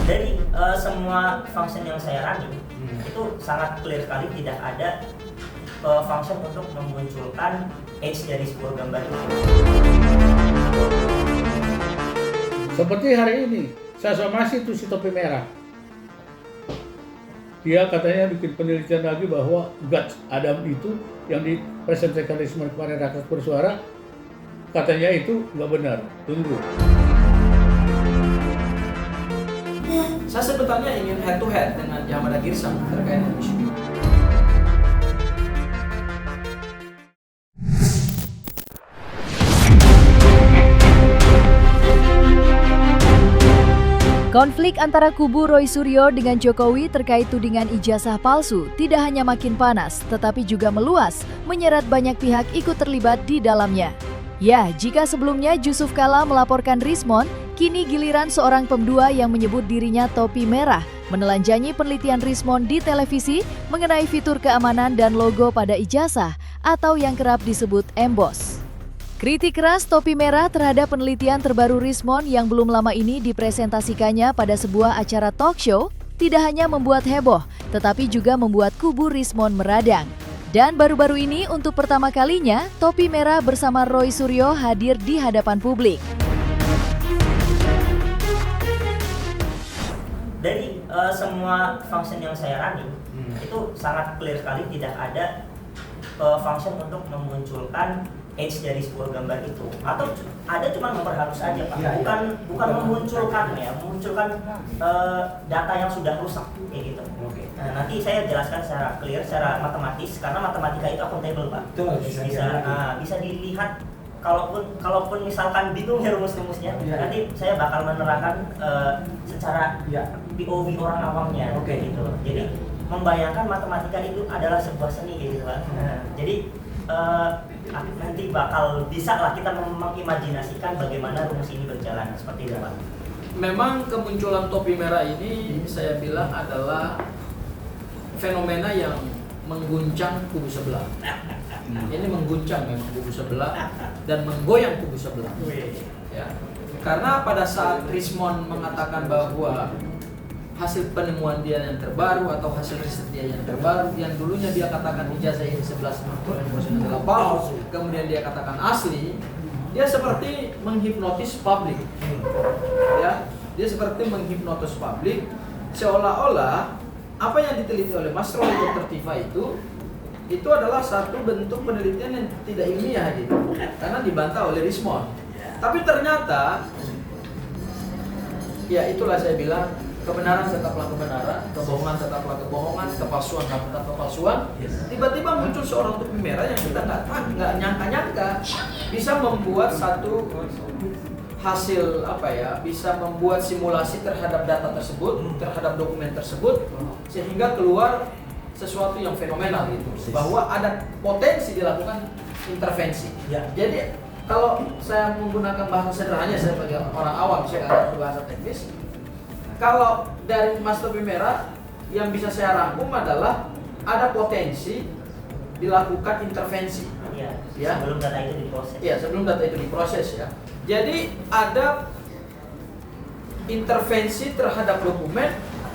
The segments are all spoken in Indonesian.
Dari semua function yang saya running itu sangat clear sekali tidak ada function untuk memunculkan edge dari sebuah gambar itu. Seperti hari ini, saya somasi tuh si topi merah. Dia katanya bikin penelitian lagi bahwa guts Adam itu yang dipresentasikan Rismon kemarin rakyat bersuara, katanya itu nggak benar. Tunggu. Saya sebetulnya ingin head to head dengan Yamada Girsang terkait dengan isu ini. Konflik antara kubu Roy Suryo dengan Jokowi terkait tudingan ijazah palsu tidak hanya makin panas, tetapi juga meluas, menyeret banyak pihak ikut terlibat di dalamnya. Ya, jika sebelumnya Jusuf Kalla melaporkan Rismon, kini giliran seorang pemdua yang menyebut dirinya topi merah menelanjangi penelitian Rismon di televisi mengenai fitur keamanan dan logo pada ijazah atau yang kerap disebut emboss. Kritik keras topi merah terhadap penelitian terbaru Rismon yang belum lama ini dipresentasikannya pada sebuah acara talk show tidak hanya membuat heboh, tetapi juga membuat kubu Rismon meradang. Dan baru-baru ini untuk pertama kalinya, topi merah bersama Roy Suryo hadir di hadapan publik. Dari semua function yang saya running itu sangat clear sekali tidak ada function untuk memunculkan edge dari sebuah gambar itu, atau ada cuma memperhalus aja Pak, bukan memunculkan data yang sudah rusak kayak gitu. Nah, nanti saya jelaskan secara clear, secara matematis, karena matematika itu akuntabel Pak. Bisa dilihat. Kalaupun misalkan bingung ya rumus-rumusnya, nanti saya bakal menerangkan secara POV orang awamnya, gitu. Jadi membayangkan matematika itu adalah sebuah seni gitu Pak. Jadi nanti bakal bisa lah kita mengimajinasikan bagaimana rumus ini berjalan seperti itu Pak. Memang kemunculan topi merah ini saya bilang adalah fenomena yang mengguncang kubu sebelah. Ini mengguncang memang kubu sebelah dan menggoyang kubu sebelah. Ya. Karena pada saat Rismon mengatakan bahwa hasil penemuan dia yang terbaru atau hasil riset dia yang terbaru, yang dulunya dia katakan ijazah ini 11 adalah palsu, kemudian dia katakan asli, dia seperti menghipnotis publik. Ya, dia seperti menghipnotis publik, seolah-olah apa yang diteliti oleh Mas Roy Dr. Tifa itu adalah satu bentuk penelitian yang tidak ilmiah gitu, karena dibantah oleh Rismon. Tapi ternyata, ya itulah saya bilang, kebenaran tetaplah kebenaran, kebohongan tetaplah kebohongan, kepalsuan tetaplah kepalsuan. Tiba-tiba muncul seorang topi merah yang kita nggak nyangka-nyangka bisa membuat satu hasil bisa membuat simulasi terhadap data tersebut, terhadap dokumen tersebut, sehingga keluar sesuatu yang fenomenal gitu, bahwa ada potensi dilakukan intervensi. Jadi kalau saya menggunakan bahasa sederhananya, saya sebagai orang awam, saya nggak berbahasa teknis. Kalau dari Mas Topi Merah yang bisa saya rangkum adalah ada potensi dilakukan intervensi. Sebelum data itu diproses. Ya, sebelum data itu diproses ya. Jadi ada intervensi terhadap dokumen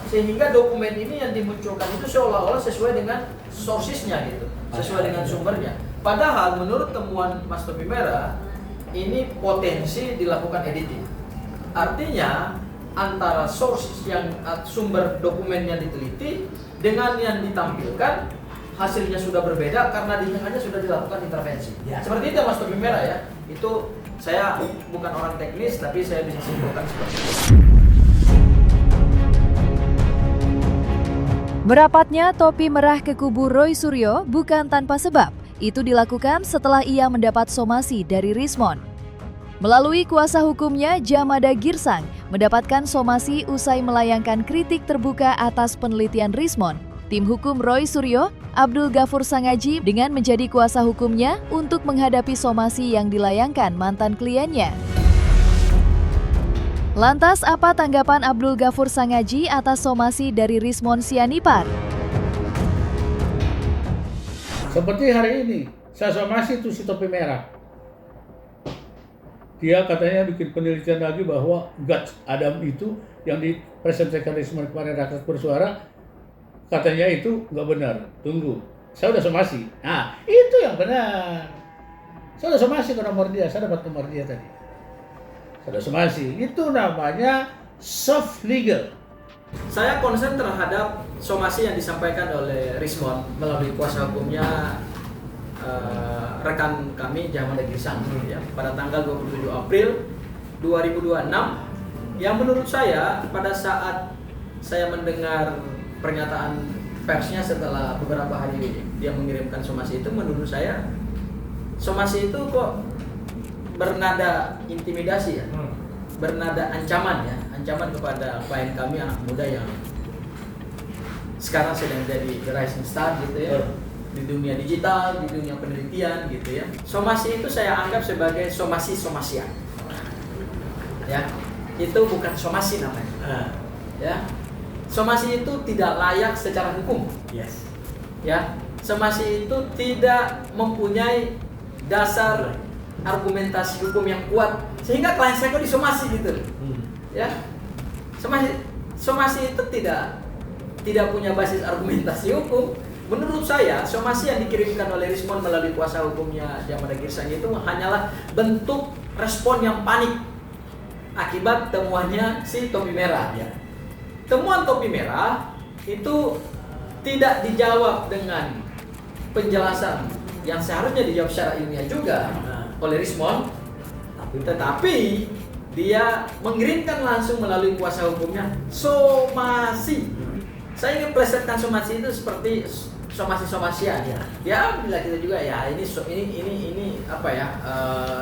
sehingga dokumen ini yang dimunculkan itu seolah-olah sesuai dengan sources-nya gitu, sesuai dengan sumbernya. Padahal menurut temuan Mas Topi Merah ini potensi dilakukan editing. Artinya antara source yang sumber dokumen yang diteliti dengan yang ditampilkan hasilnya sudah berbeda karena di tengahnya sudah dilakukan intervensi. Seperti itu Mas Topi Merah ya. Itu saya bukan orang teknis tapi saya bisa simpulkan seperti itu. Merapatnya topi merah ke kubu Roy Suryo bukan tanpa sebab. Itu dilakukan setelah ia mendapat somasi dari Rismon. Melalui kuasa hukumnya, Yamada Girsang mendapatkan somasi usai melayangkan kritik terbuka atas penelitian Rismon. Tim hukum Roy Suryo, Abdul Ghafur Sangaji dengan menjadi kuasa hukumnya untuk menghadapi somasi yang dilayangkan mantan kliennya. Lantas apa tanggapan Abdul Ghafur Sangaji atas somasi dari Rismon Sianipar? Seperti hari ini, saya somasi tuh si topi merah. dia katanya bikin penelitian lagi bahwa guts Adam itu yang dipresentasikan kemarin rakyat bersuara, katanya itu nggak benar. Tunggu, saya udah somasi. Nah, itu yang benar. Saya udah somasi ke nomor dia, saya dapat nomor dia tadi. Saya udah somasi. Itu namanya soft legal. Saya konsen terhadap somasi yang disampaikan oleh Rismond melalui kuasa hukumnya rekan kami Jamada Girsang ya, pada tanggal 27 April 2026, yang menurut saya pada saat saya mendengar pernyataan persnya setelah beberapa hari dia mengirimkan somasi itu, menurut saya somasi itu kok bernada intimidasi ya, bernada ancaman ya, ancaman kepada klien kami, anak muda yang sekarang sedang jadi the rising star gitu ya, di dunia digital, di dunia penelitian gitu ya. Somasi itu saya anggap sebagai somasi-somasian ya, itu bukan somasi namanya ya. Somasi itu tidak layak secara hukum ya. Somasi itu tidak mempunyai dasar argumentasi hukum yang kuat sehingga klien saya kok disomasi gitu ya. Somasi itu tidak punya basis argumentasi hukum. Menurut saya, somasi yang dikirimkan oleh Rismond melalui kuasa hukumnya Jamada Girsang itu hanyalah bentuk respon yang panik akibat temuannya si topi merah ya. Temuan topi merah itu tidak dijawab dengan penjelasan yang seharusnya dijawab secara ilmiah juga oleh Rismond, tetapi dia mengirimkan langsung melalui kuasa hukumnya somasi. Saya ingin plesetkan somasi itu seperti somasi-somasian ya. Ya bila kita juga ya ini apa ya,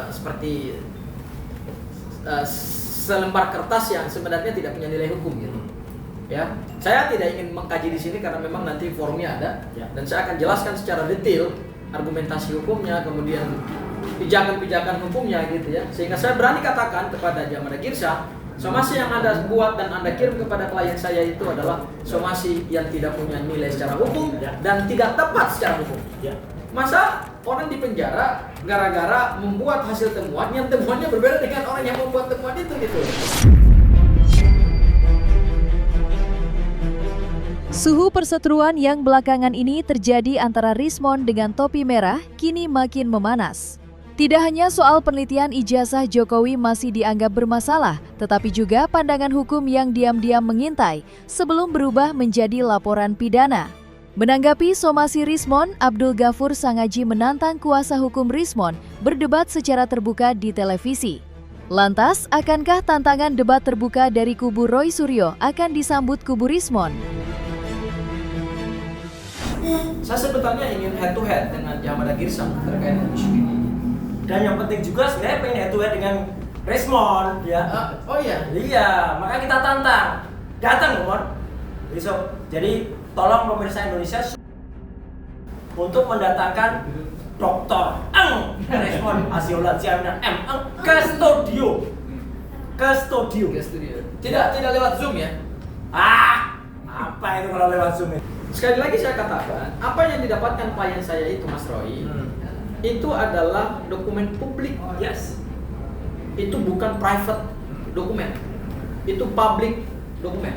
seperti selembar kertas yang sebenarnya tidak punya nilai hukum gitu. Ya, saya tidak ingin mengkaji di sini karena memang nanti forumnya ada dan saya akan jelaskan secara detail argumentasi hukumnya, kemudian pijakan-pijakan hukumnya gitu ya. Sehingga saya berani katakan kepada Jamada Girsang, somasi yang Anda buat dan Anda kirim kepada klien saya itu adalah somasi yang tidak punya nilai secara hukum dan tidak tepat secara hukum. Masa orang di penjara gara-gara membuat hasil temuan yang temuannya berbeda dengan orang yang membuat temuan itu gitu. Suhu perseteruan yang belakangan ini terjadi antara Rismond dengan topi merah kini makin memanas. Tidak hanya soal penelitian ijazah Jokowi masih dianggap bermasalah, tetapi juga pandangan hukum yang diam-diam mengintai sebelum berubah menjadi laporan pidana. Menanggapi somasi Rismond, Abdul Ghafur Sangaji menantang kuasa hukum Rismond berdebat secara terbuka di televisi. Lantas, akankah tantangan debat terbuka dari kubu Roy Suryo akan disambut kubu Rismond? Saya sebetulnya ingin head to head dengan Jamada Girsang terkait dengan isu ini. Dan yang penting juga sebenarnya pengen head to head dengan Rismond ya. Oh iya. Iya, makanya kita tantang. Datang Mon. Besok. Jadi tolong pemirsa Indonesia untuk mendatangkan Dr. Eng Rismond Asiolan Siamina M Eng ke studio. Ke studio. Tidak lewat Zoom ya. Apa itu kalau lewat Zoom? Sekali lagi saya katakan, apa yang didapatkan klien saya itu Mas Roy, itu adalah dokumen publik. Yes. Itu bukan private dokumen. Itu public dokumen.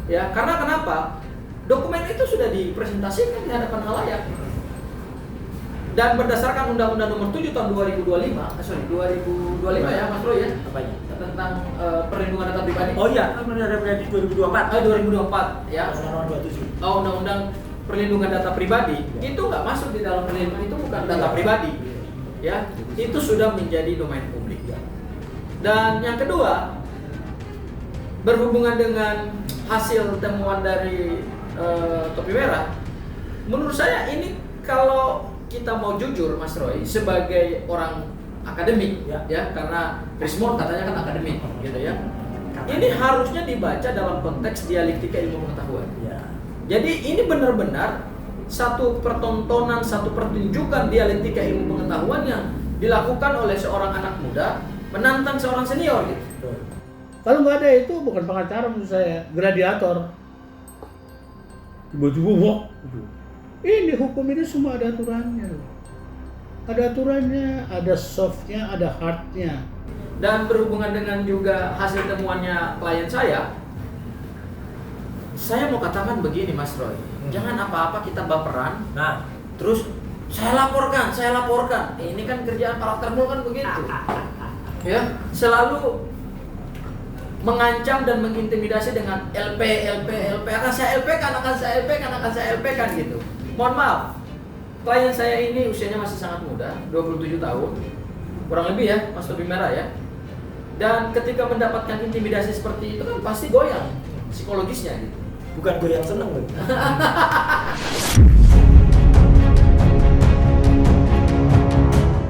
Ya, karena kenapa? Dokumen itu sudah dipresentasikan di hadapan khalayak. Dan berdasarkan Undang-Undang Nomor 7 Tahun 2025 ya Mas Roy ya. Apanya? Tentang perlindungan data pribadi. Oh iya, Undang-Undang data pribadi 2024. 2024 ya. Undang-Undang 27. Undang-Undang perlindungan data pribadi itu nggak masuk di dalam perlindungan, itu bukan data pribadi ya, itu sudah menjadi domain publik. Dan yang kedua, berhubungan dengan hasil temuan dari topi merah, menurut saya ini kalau kita mau jujur Mas Roy sebagai orang akademik ya karena Rismond katanya kan akademik gitu ya, ini harusnya dibaca dalam konteks dialektika ilmu pengetahuan. Jadi ini benar-benar satu pertontonan, satu pertunjukan dialektika ilmu pengetahuan yang dilakukan oleh seorang anak muda menantang seorang senior gitu. Kalau nggak ada itu bukan pengacara menurut saya, gladiator. Tiba-tiba wah, ini hukum ini semua ada aturannya. Ada aturannya, ada softnya, ada hardnya. Dan berhubungan dengan juga hasil temuannya klien saya mau katakan begini Mas Roy, jangan apa-apa kita baperan, terus saya laporkan. Ini kan kerjaan para termul kan begitu, ya, selalu mengancam dan mengintimidasi dengan LP, akan saya LP kan gitu. Mohon maaf, klien saya ini usianya masih sangat muda, 27 tahun, kurang lebih ya, Mas Topi Merah ya. Dan ketika mendapatkan intimidasi seperti itu kan pasti goyang psikologisnya gitu. Bukan gue yang seneng loh.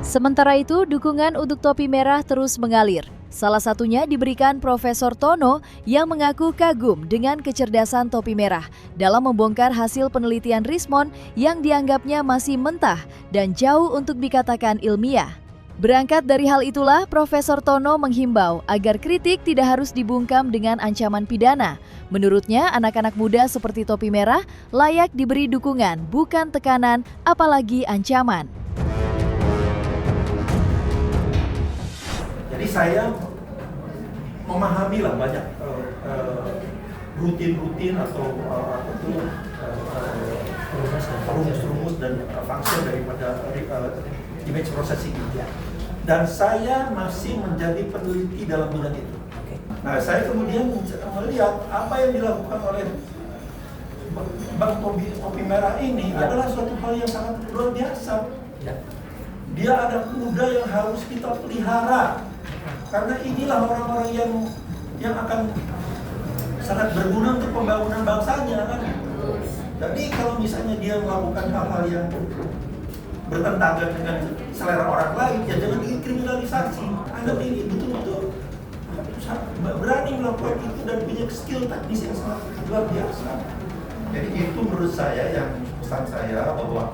Sementara itu, dukungan untuk Topi Merah terus mengalir. Salah satunya diberikan Profesor Tono yang mengaku kagum dengan kecerdasan Topi Merah dalam membongkar hasil penelitian Rismon yang dianggapnya masih mentah dan jauh untuk dikatakan ilmiah. Berangkat dari hal itulah, Profesor Tono menghimbau agar kritik tidak harus dibungkam dengan ancaman pidana. Menurutnya, anak-anak muda seperti Topi Merah layak diberi dukungan, bukan tekanan, apalagi ancaman. Jadi saya memahami lah banyak rutin atau rumus dan function daripada image processing ini. Dan saya masih menjadi peneliti dalam bidang itu. Nah, saya kemudian melihat apa yang dilakukan oleh Bang Topi Merah ini adalah suatu hal yang sangat luar biasa. Dia anak muda yang harus kita pelihara. Karena inilah orang-orang yang akan sangat berguna untuk pembangunan bangsanya kan. Jadi kalau misalnya dia melakukan hal-hal yang bertentangan dengan selera orang lain, ya jangan dikriminalisasi. Anak ini betul-betul berani melakukan itu dan punya skill teknis yang sangat luar biasa. Jadi itu menurut saya yang pesan saya bahwa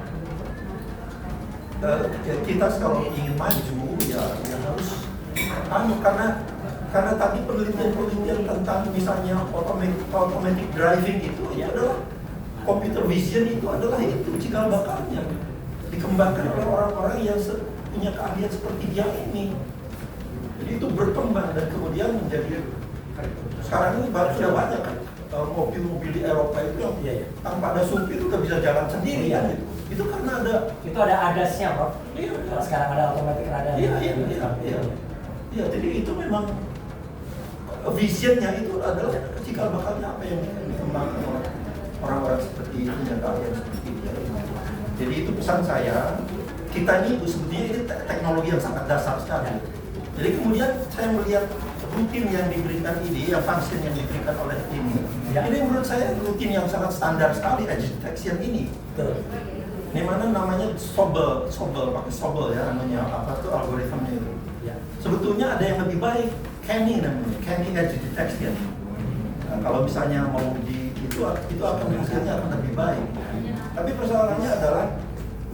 kita kalau ingin maju ya harus karena tadi penelitian tentang misalnya automatic driving itu adalah computer vision, itu adalah itu cikal bakalnya dikembangkan oleh orang-orang yang punya keahlian seperti dia ini. Jadi itu berkembang dan kemudian menjadi sekarang ini sudah banyak kan mobil-mobil di Eropa itu yang tanpa ada supir itu udah bisa jalan sendiri kan gitu. Itu karena ada ADAS-nya, Prof. Kalau sekarang ada automatic radar. Iya, jadi itu memang visionnya itu adalah cikal bakalnya apa yang dikembangkan oleh orang-orang seperti itu, yang keahlian seperti dia. Jadi itu pesan saya, kita ini sebetulnya ini teknologi yang sangat dasar sekali. Jadi kemudian saya melihat rutin yang diberikan ini, yang function yang diberikan oleh ini menurut saya rutin yang sangat standar sekali, edge detection ini. Ini mana namanya Sobel pakai Sobel ya namanya, apa tuh algoritmanya itu. Sebetulnya ada yang lebih baik, Canny namanya, Canny edge detection. Nah, kalau misalnya mau itu akan hasilnya akan lebih baik. Tapi persoalannya adalah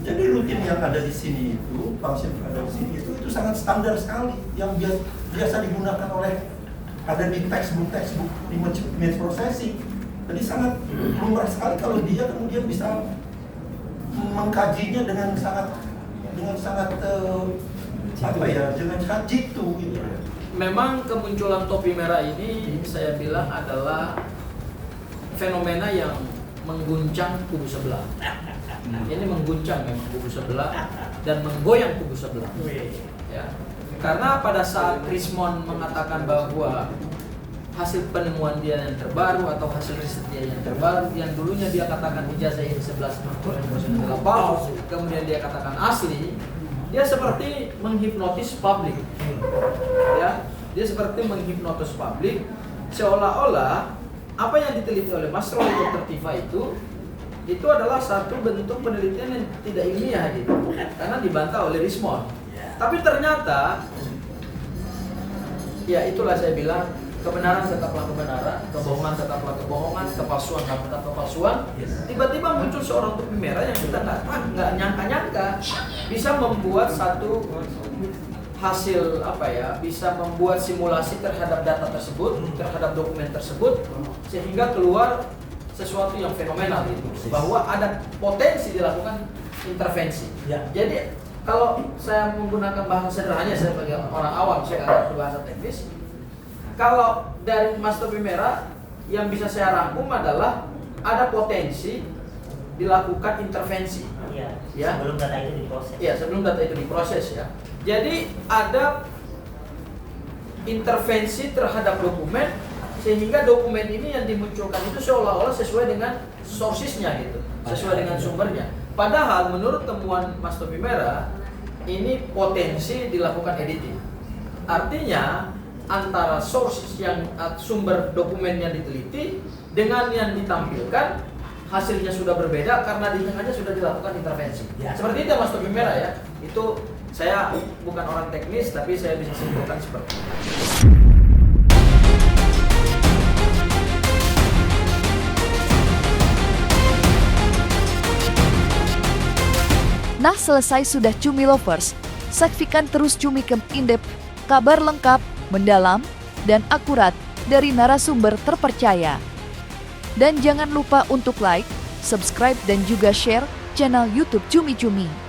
jadi rutin yang ada di sini itu, function yang ada di sini itu sangat standar sekali, yang biasa digunakan oleh ada di textbook image processing. Jadi sangat lumrah sekali kalau dia kemudian bisa mengkajinya dengan sangat dengan jitu gitu. Memang kemunculan Topi Merah ini saya bilang adalah fenomena yang mengguncang kubu sebelah. Ini mengguncang memang kubu sebelah dan menggoyang kubu sebelah. Ya. Karena pada saat Rismon mengatakan bahwa hasil penemuan dia yang terbaru atau hasil riset dia yang terbaru, yang dulunya dia katakan ijazah ini 11 adalah palsu, kemudian dia katakan asli, dia seperti menghipnotis publik. Ya, dia seperti menghipnotis publik, seolah-olah apa yang diteliti oleh Mas Roy Dr. Tifa itu adalah satu bentuk penelitian yang tidak ilmiah gitu, karena dibantah oleh Rismon. Tapi ternyata, ya itulah saya bilang, kebenaran tetaplah kebenaran, kebohongan tetaplah kebohongan, kepalsuan tetap kepalsuan. Tiba-tiba muncul seorang Topi Merah yang kita nggak nyangka-nyangka bisa membuat satu hasil bisa membuat simulasi terhadap data tersebut, terhadap dokumen tersebut, sehingga keluar sesuatu yang fenomenal itu, bahwa ada potensi dilakukan intervensi. Jadi kalau saya menggunakan bahasa sederhana, saya sebagai orang awam, saya nggak ngerti bahasa teknis. Kalau dari Mas Topi Merah yang bisa saya rangkum adalah ada potensi dilakukan intervensi. Iya. Ya. Sebelum data itu diproses. Ya, sebelum data itu diproses ya. Jadi ada intervensi terhadap dokumen sehingga dokumen ini yang dimunculkan itu seolah-olah sesuai dengan sources-nya gitu, sesuai dengan sumbernya. Padahal menurut temuan Mas Topi Merah ini potensi dilakukan editing. Artinya antara sources yang sumber dokumennya diteliti dengan yang ditampilkan hasilnya sudah berbeda karena di tengahnya sudah dilakukan intervensi. Ya. Seperti itu Mas Topi Merah ya. Itu saya bukan orang teknis tapi saya bisa simpulkan seperti itu. Nah, selesai sudah Cumi Lovers. Saksikan terus Cumi Kem Indep, kabar lengkap, mendalam, dan akurat dari narasumber terpercaya. Dan jangan lupa untuk like, subscribe, dan juga share channel YouTube Cumi Cumi.